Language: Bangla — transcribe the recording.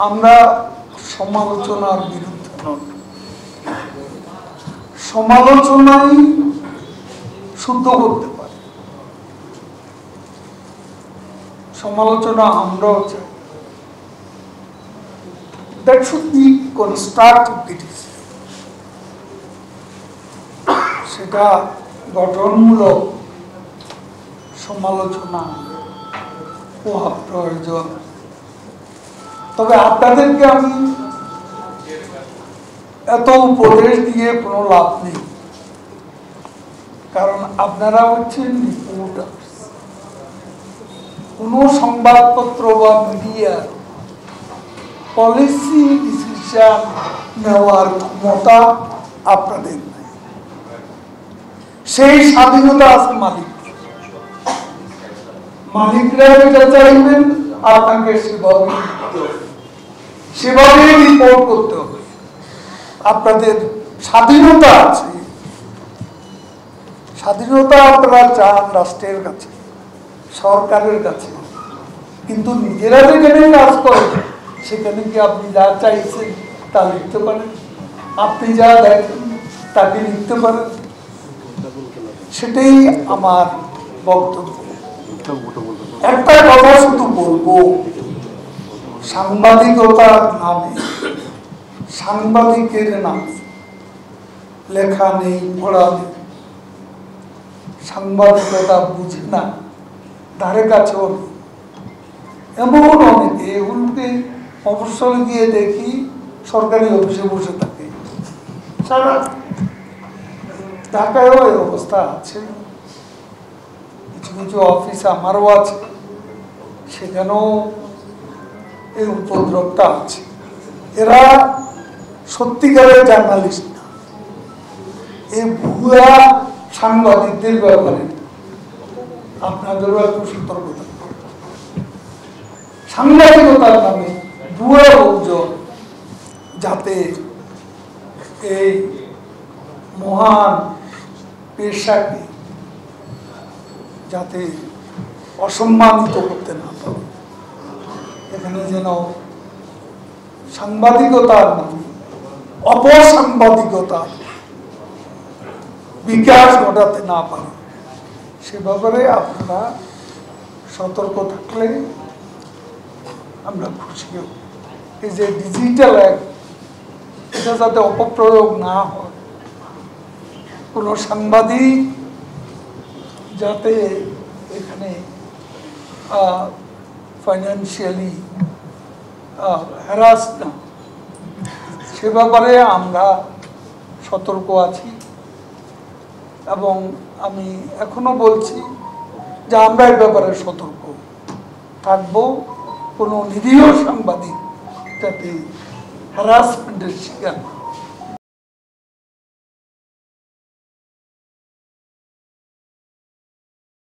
আমরা সমালোচনার বিরুদ্ধে নন, সমালোচনাই শুদ্ধ করতে পারে। সমালোচনা আমরাও চাই, that should be constructive criticism, সেটা গঠনমূলক সমালোচনা হওয়া প্রয়োজন। তবে আপনাদেরকে আমি এত উপদেশ দিয়ে কোনো লাভ নেই, কারণ আপনারা হচ্ছেন রিপোর্টার্স। কোনো সংবাদপত্র বা মিডিয়া পলিসি ডিসিশন নেওয়ার ক্ষমতা আপনাদের নাই, সেই স্বাধীনতা আছে মালিক। মালিকরা যেটা চাইবেন আপনাকে সেভাবে রিপোর্ট করতে হবে। আপনাদের স্বাধীনতা আছে, স্বাধীনতা আপনারা চান রাষ্ট্রের কাছে, সরকারের কাছে, কিন্তু নিজেরা যেখানে কাজ করেন সেখানে কি আপনি যা চাইছেন তা লিখতে পারেন? আপনি যা দেখেন তাকে লিখতে পারেন? সেটাই আমার বক্তব্য। একটা কথা শুধু বলবো, সাংবাদিকতার নামে, সাংবাদিকের নামে লেখা নেই, পড়া নেই, সাংবাদিকতা বুঝে না, ধারে কাছেও নেই, এমন অনেকে এগুলোকে অবসরে গিয়ে দেখি সরকারি অফিসে বসে থাকে। সারা ঢাকায়ও এই অবস্থা আছে, কিছু কিছু অফিস আমারও আছে, সেখানেও এই উপদ্রবটা আছে। এরা সত্যিকারের জার্নালিস্ট না, এই ভুয়া সাংবাদিকদের ব্যাপারে আপনাদেরও একটু সতর্কতা। সাংবাদিকতার নামে ভুয়া অভিযোগ যাতে এই মহান পেশাকে যাতে অসম্মানিত করতে না পারে, এখানে যেন সাংবাদিকতার নামে অপসাংবাদিকতার বিকাশ ঘটাতে না পারে, সে ব্যাপারে আপনারা সতর্ক থাকলে আমরা খুশি হব। এই যে ডিজিটাল অ্যাক্ট, এটা যাতে অপপ্রয়োগ না হয়, কোনো সাংবাদিক যাতে এখানে ফাইন্যান্সিয়ালি হ্যারাস না, সে ব্যাপারে আমরা সতর্ক আছি। এবং আমি এখনো বলছি যে আমরা এই ব্যাপারে সতর্ক থাকবো, কোনো নিরীহ সাংবাদিক যাতে হ্যারাসমেন্টের শিকার